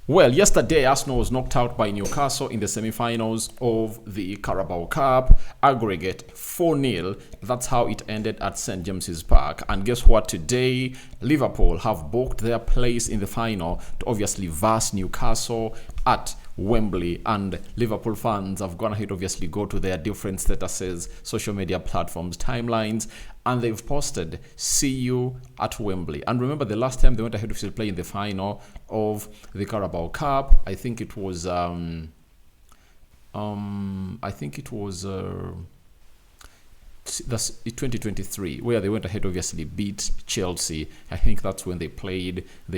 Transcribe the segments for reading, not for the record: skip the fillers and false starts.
Well, yesterday Arsenal was knocked out by Newcastle in the semi-finals of the Carabao Cup, aggregate 4-0. That's how it ended at St James's Park. And guess what? Today, Liverpool have booked their place in the final to obviously verse Newcastle at Wembley, and Liverpool fans have gone ahead obviously go to their different statuses, social media platforms, timelines, and they've posted "See you at Wembley." And remember, the last time they went ahead to play in the final of the Carabao Cup, I think it was that's 2023, where they went ahead obviously beat Chelsea. I think that's when they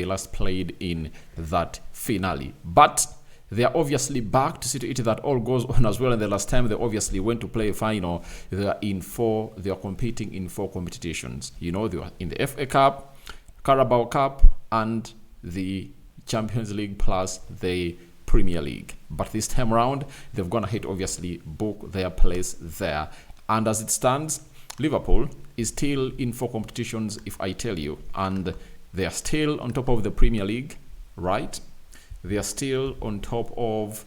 last played in that finale. But they are obviously back to see to it that all goes on as well. And the last time they obviously went to play a final, they are competing in 4 competitions. You know, they were in the FA Cup, Carabao Cup, and the Champions League plus the Premier League. But this time around, they've gone ahead obviously book their place there. And as it stands, Liverpool is still in 4 competitions, if I tell you, and they are still on top of the Premier League, right? They are still on top of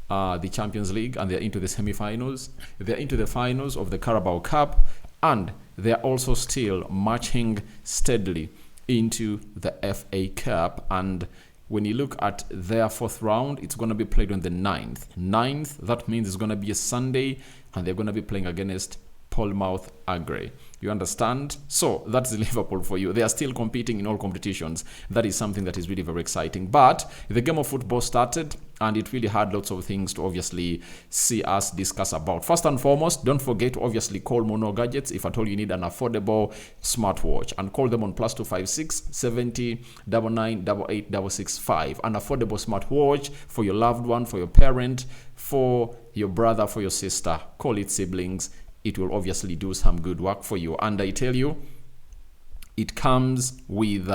the Champions League, and they're into the semi-finals. They're into the finals of the Carabao Cup, and they're also still marching steadily into the FA Cup. And when you look at their 4th round, it's going to be played on the 9th. That means it's going to be a Sunday, and they're going to be playing against Plymouth Argyle. You understand? So that's Liverpool for you. They are still competing in all competitions. That is something that is really very exciting. But the game of football started, and it really had lots of things to obviously see us discuss about. First and foremost, don't forget to obviously call Mono Gadgets if at all you need an affordable smartwatch, and call them on +256 70 99 88 665. An affordable smartwatch for your loved one, for your parent, for your brother, for your sister. Call it siblings. It will obviously do some good work for you. And I tell you, it comes with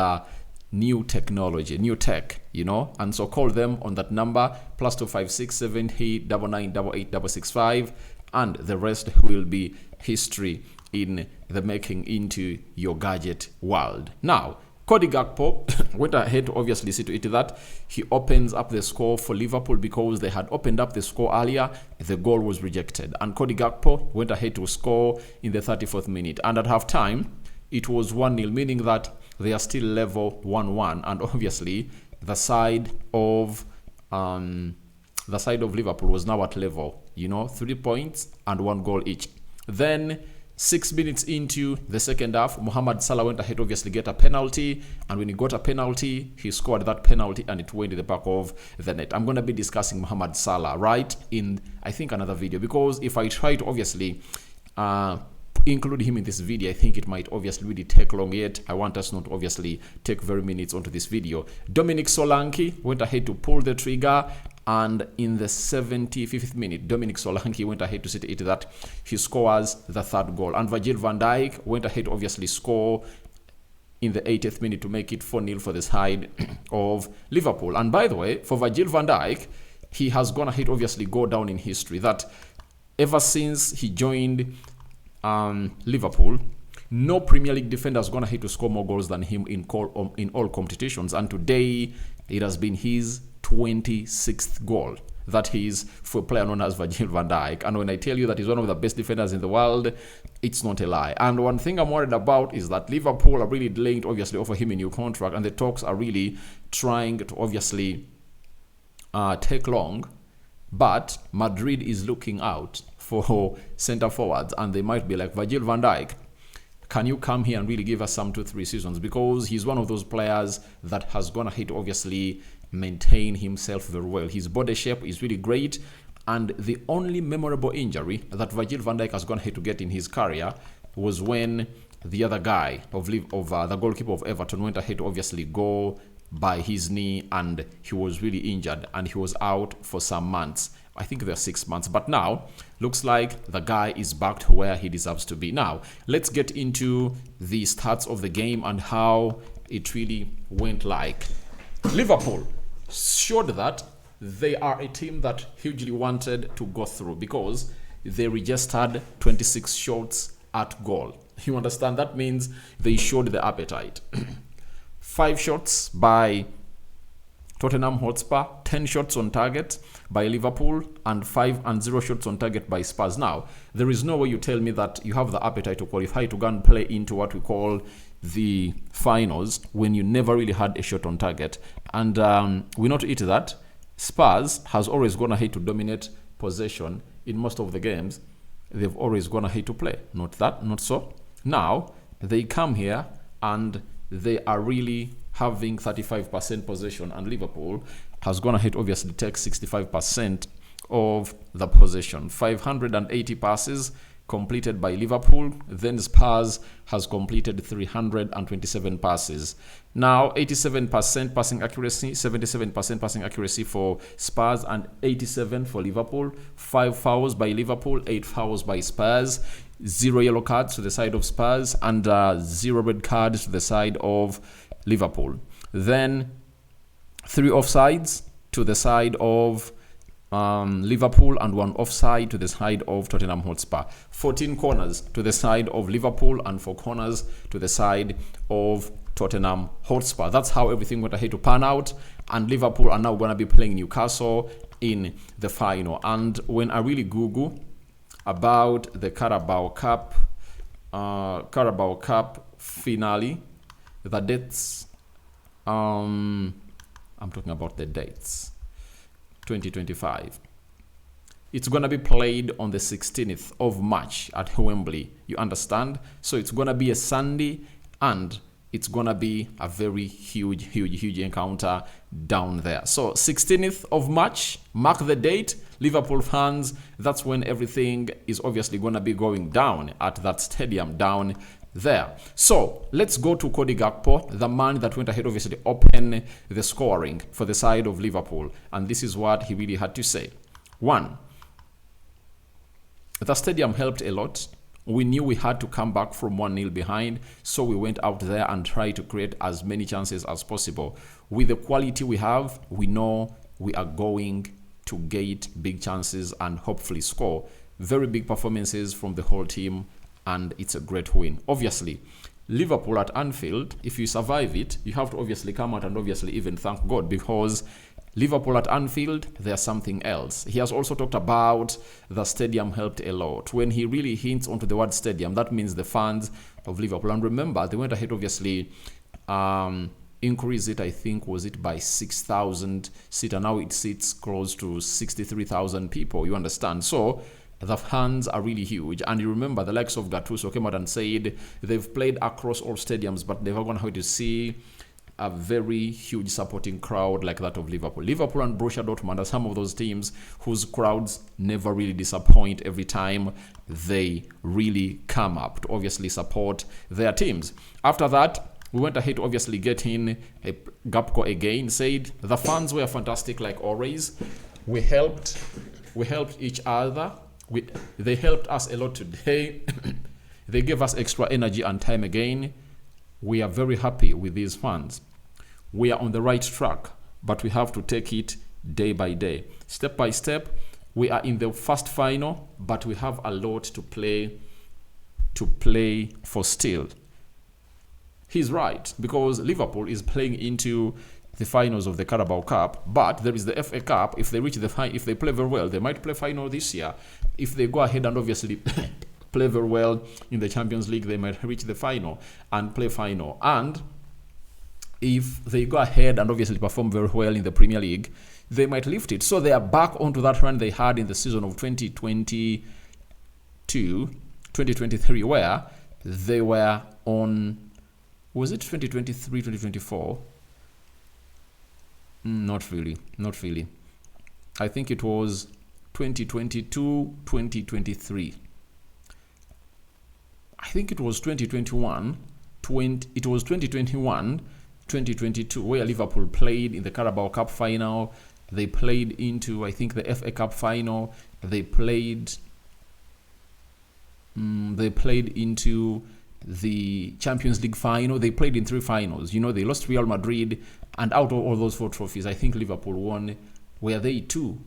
new technology, new tech, you know. And so call them on that number, +256 70 99 88 665, and the rest will be history in the making into your gadget world. Now, Cody Gakpo went ahead to obviously see to it that he opens up the score for Liverpool, because they had opened up the score earlier. The goal was rejected, and Cody Gakpo went ahead to score in the 34th minute. And at half time, it was 1-0, meaning that they are still level 1-1. And obviously, the side of Liverpool was now at level, 3 points and 1 goal each. Then 6 minutes into the second half, Mohamed Salah went ahead obviously get a penalty, and when he got a penalty, he scored that penalty and it went in the back of the net. I'm going to be discussing Mohamed Salah, right, in I think another video, because if I try to obviously include him in this video, I think it might obviously really take long. Yet I want us not to obviously take very minutes onto this video. Dominic Solanke went ahead to pull the trigger, and in the 75th minute, Dominic Solanke went ahead to see to it that he scores the 3rd goal. And Virgil van Dijk went ahead to obviously score in the 80th minute to make it 4-0 for the side of Liverpool. And by the way, for Virgil van Dijk, he has gone ahead obviously go down in history, that ever since he joined Liverpool, no Premier League defender has gone ahead to score more goals than him in all competitions. And today, it has been his 26th goal. That is for a player known as Virgil van Dijk. And when I tell you that he's one of the best defenders in the world, it's not a lie. And one thing I'm worried about is that Liverpool are really delaying to obviously offer him a new contract, and the talks are really trying to obviously take long. But Madrid is looking out for centre forwards, and they might be like, Virgil van Dijk, can you come here and really give us some 2-3 seasons? Because he's one of those players that has gone ahead to obviously maintain himself very well. His body shape is really great, and the only memorable injury that Virgil van Dijk has gone ahead to get in his career was when the other guy the goalkeeper of Everton went ahead to obviously go by his knee, and he was really injured, and he was out for some months. I think they're 6 months, but now looks like the guy is back to where he deserves to be. Now, let's get into the stats of the game and how it really went. Like, Liverpool showed that they are a team that hugely wanted to go through, because they registered 26 shots at goal. You understand? That means they showed the appetite. 5 shots by Tottenham Hotspur, 10 shots on target by Liverpool, and 5 and 0 shots on target by Spurs. Now, there is no way you tell me that you have the appetite to qualify to go and play into what we call the finals when you never really had a shot on target. And we not eat that. Spurs has always gone ahead to dominate possession in most of the games. They've always gone ahead to play. Not that, not so. Now, they come here and they are really having 35% possession, and Liverpool has gone ahead obviously take 65% of the possession. 580 passes completed by Liverpool, then Spurs has completed 327 passes. Now 87% passing accuracy, 77% passing accuracy for Spurs, and 87 for Liverpool. 5 fouls by Liverpool, 8 fouls by Spurs. 0 yellow cards to the side of Spurs, and 0 red cards to the side of Liverpool. Then 3 offsides to the side of Liverpool, and 1 offside to the side of Tottenham Hotspur. 14 corners to the side of Liverpool, and 4 corners to the side of Tottenham Hotspur. That's how everything went ahead to pan out, and Liverpool are now going to be playing Newcastle in the final. And when I really Google about the Carabao Cup finale, the dates, I'm talking about the dates, 2025. It's going to be played on the 16th of March at Wembley. You understand? So it's going to be a Sunday, and it's going to be a very huge encounter down there. So 16th of March, mark the date. Liverpool fans, that's when everything is obviously going to be going down at that stadium down there. So let's go to Cody Gakpo, the man that went ahead obviously open the scoring for the side of Liverpool. And this is what he really had to say. 1, the stadium helped a lot. We knew we had to come back from 1-0 behind, so we went out there and tried to create as many chances as possible. With the quality we have, we know we are going to get big chances and hopefully score. Very big performances from the whole team, and it's a great win. Obviously, Liverpool at Anfield, if you survive it, you have to obviously come out and obviously even thank God, because Liverpool at Anfield, there's something else. He has also talked about the stadium helped a lot. When he really hints onto the word stadium, that means the fans of Liverpool. And remember, they went ahead obviously increase it, I think, was it by 6,000 seater. Now it sits close to 63,000 people, you understand? So the fans are really huge. And you remember the likes of Gattuso came out and said they've played across all stadiums, but they've gone to see a very huge supporting crowd like that of Liverpool. Liverpool and Borussia Dortmund are some of those teams whose crowds never really disappoint every time they really come up to obviously support their teams. After that, we went ahead to obviously get in a Gakpo again, said the fans were fantastic like always. We helped each other. They helped us a lot today. They gave us extra energy and time again. We are very happy with these fans. We are on the right track, but we have to take it day by day. Step by step, we are in the first final, but we have a lot to play for still. He's right, because Liverpool is playing into the finals of the Carabao Cup, but there is the FA Cup. If they reach if they play very well, they might play final this year. If they go ahead and obviously play very well in the Champions League, they might reach the final and play final. And if they go ahead and obviously perform very well in the Premier League, they might lift it. So they are back onto that run they had in the season of 2023, where they were on, was it 2023, 2024? Not really. I think it was 2022, 2023. I think it was 2021, 2022, where Liverpool played in the Carabao Cup final. They played into, I think, the FA Cup final. They played into the Champions League final. They played in 3 finals. You know, they lost Real Madrid, and out of all those 4 trophies, I think Liverpool won. Were they 2-1?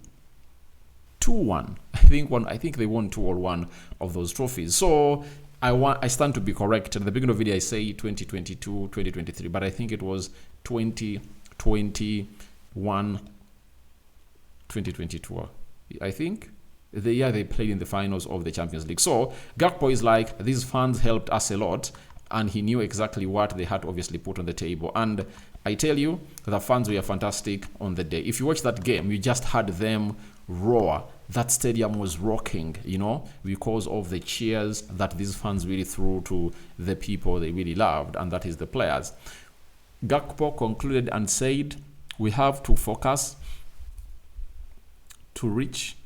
I think they won 2 or 1 of those trophies. So I stand to be correct. At the beginning of the video, I say 2022, 2023, but I think it was 2021. won 2022, I think. The year they played in the finals of the Champions League. So Gakpo is like, these fans helped us a lot, and he knew exactly what they had to obviously put on the table. And I tell you, the fans were fantastic on the day. If you watch that game, you just had them roar. That stadium was rocking, because of the cheers that these fans really threw to the people they really loved, and that is the players. Gakpo concluded and said, we have to focus to reach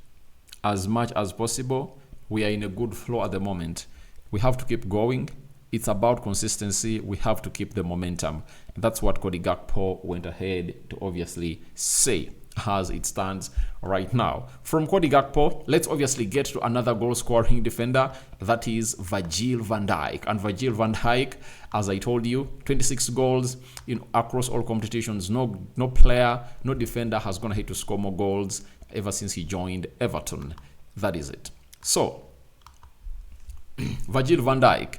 as much as possible. We are in a good flow at the moment. We have to keep going. It's about consistency. We have to keep the momentum. That's what Cody Gakpo went ahead to obviously say as it stands right now. From Cody Gakpo, let's obviously get to another goal-scoring defender. That is Virgil van Dijk. And Virgil van Dijk, as I told you, 26 goals across all competitions. No player, no defender has gone ahead to score more goals ever since he joined Everton. That is it. So, Virgil van Dijk,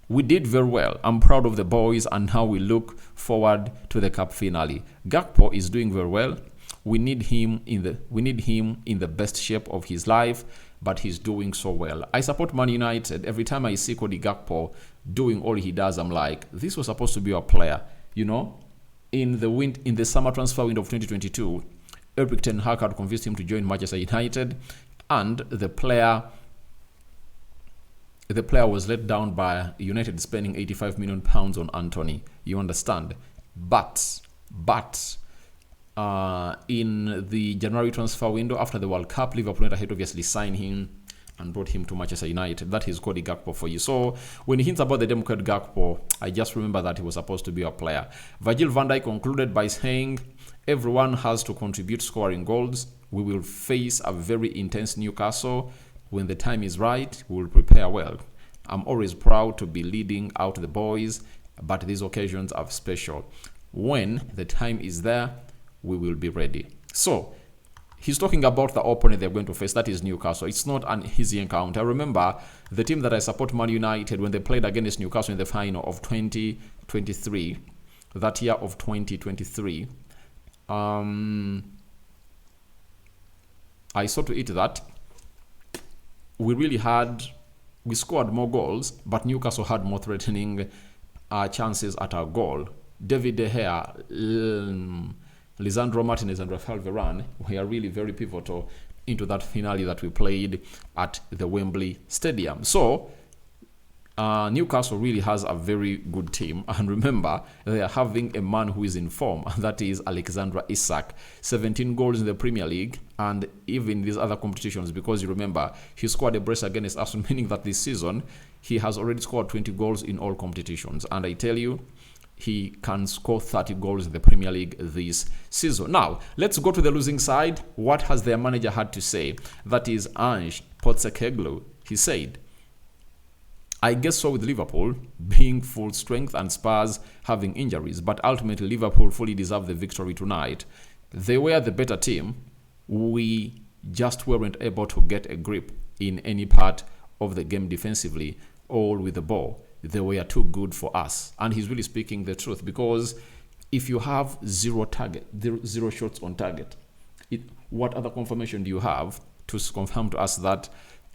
we did very well. I'm proud of the boys and how we look forward to the cup finale. Gakpo is doing very well. We need him in the best shape of his life, but he's doing so well. I support Man United. Every time I see Cody Gakpo doing all he does, I'm like, this was supposed to be our player. In the summer transfer window of 2022, Erik ten Hag had convinced him to join Manchester United, and the player was let down by United spending £85 million on Anthony. You understand? But in the January transfer window after the World Cup, Liverpool had obviously signed him and brought him to Manchester United. That is Cody Gakpo for you. So when he hints about the Democrat Gakpo, I just remember that he was supposed to be a player. Virgil van Dijk concluded by saying, everyone has to contribute scoring goals. We will face a very intense Newcastle. When the time is right, we will prepare well. I'm always proud to be leading out the boys, but these occasions are special. When the time is there, we will be ready. So, he's talking about the opponent they're going to face. That is Newcastle. It's not an easy encounter. I remember the team that I support, Man United, when they played against Newcastle in the final of 2023, that year of 2023, I saw to it that we scored more goals, but Newcastle had more threatening chances at our goal. David De Gea, Lisandro Martinez and Rafael Varane were really very pivotal into that finale that we played at the Wembley Stadium. So, Newcastle really has a very good team. And remember, they are having a man who is in form. That is Alexander Isak. 17 goals in the Premier League and even these other competitions, because you remember, he scored a brace against Arsenal, meaning that this season, he has already scored 20 goals in all competitions. And I tell you, he can score 30 goals in the Premier League this season. Now, let's go to the losing side. What has their manager had to say? That is Ange Postecoglou. He said, I guess so with Liverpool being full strength and Spurs having injuries, but ultimately Liverpool fully deserved the victory tonight. They were the better team. We just weren't able to get a grip in any part of the game defensively or with the ball. They were too good for us. And he's really speaking the truth, because if you have zero shots on target, what other confirmation do you have to confirm to us that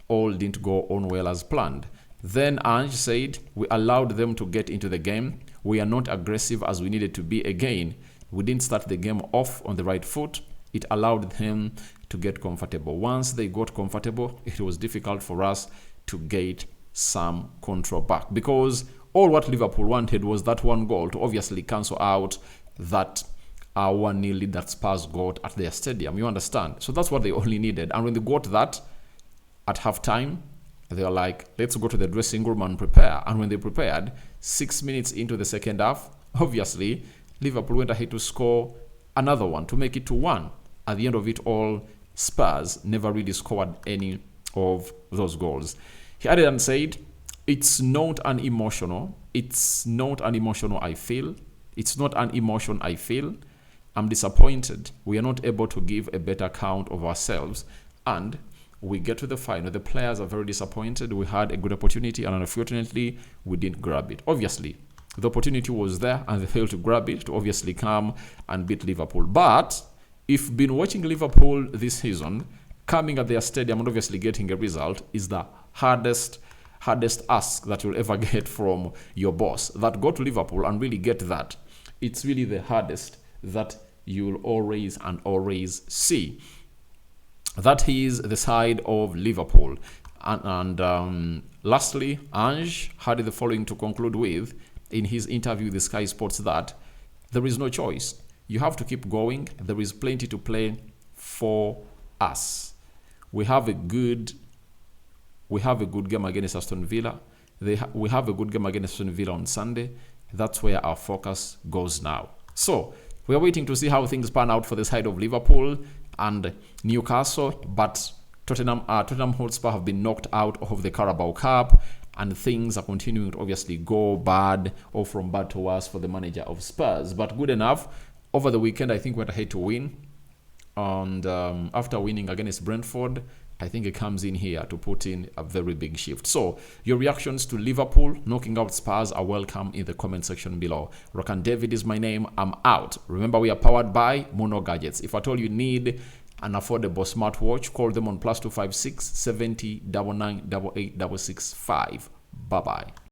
all didn't go on well as planned? Then Ange said, we allowed them to get into the game. We are not aggressive as we needed to be again. We didn't start the game off on the right foot. It allowed them to get comfortable. Once they got comfortable, it was difficult for us to get some control back, because all what Liverpool wanted was that one goal to obviously cancel out that 1-0 lead that Spurs got at their stadium. You understand? So that's what they only needed. And when they got that at halftime, they were like, let's go to the dressing room and prepare. And when they prepared, 6 minutes into the second half, obviously, Liverpool went ahead to score another one to make it to 1. At the end of it all, Spurs never really scored any of those goals. He added and said, it's not an emotional I feel. It's not an emotion I feel. I'm disappointed. We are not able to give a better account of ourselves. And we get to the final. The players are very disappointed. We had a good opportunity and unfortunately, we didn't grab it. Obviously, the opportunity was there and they failed to grab it to obviously come and beat Liverpool. But if you've been watching Liverpool this season, coming at their stadium and obviously getting a result is the hardest ask that you'll ever get from your boss. That go to Liverpool and really get that. It's really the hardest that you'll always see. That is the side of Liverpool. And lastly, Ange had the following to conclude with in his interview with Sky Sports, that there is no choice. You have to keep going. There is plenty to play for us. We have a good game against Aston Villa. We have a good game against Aston Villa on Sunday. That's where our focus goes now. So we are waiting to see how things pan out for the side of Liverpool and Newcastle, but Tottenham Hotspur have been knocked out of the Carabao Cup, and things are continuing to obviously go bad, or from bad to worse for the manager of Spurs. But good enough. Over the weekend, I think we went ahead to win. And after winning against Brentford, I think it comes in here to put in a very big shift. So your reactions to Liverpool knocking out Spurs are welcome in the comment section below. Rokani David is my name. I'm out. Remember, we are powered by Mono Gadgets. If at all you need an affordable smartwatch, call them on +256 70 99 88 665. Bye-bye.